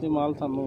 ਤੇ ਮਾਲ ਸਾਨੂੰ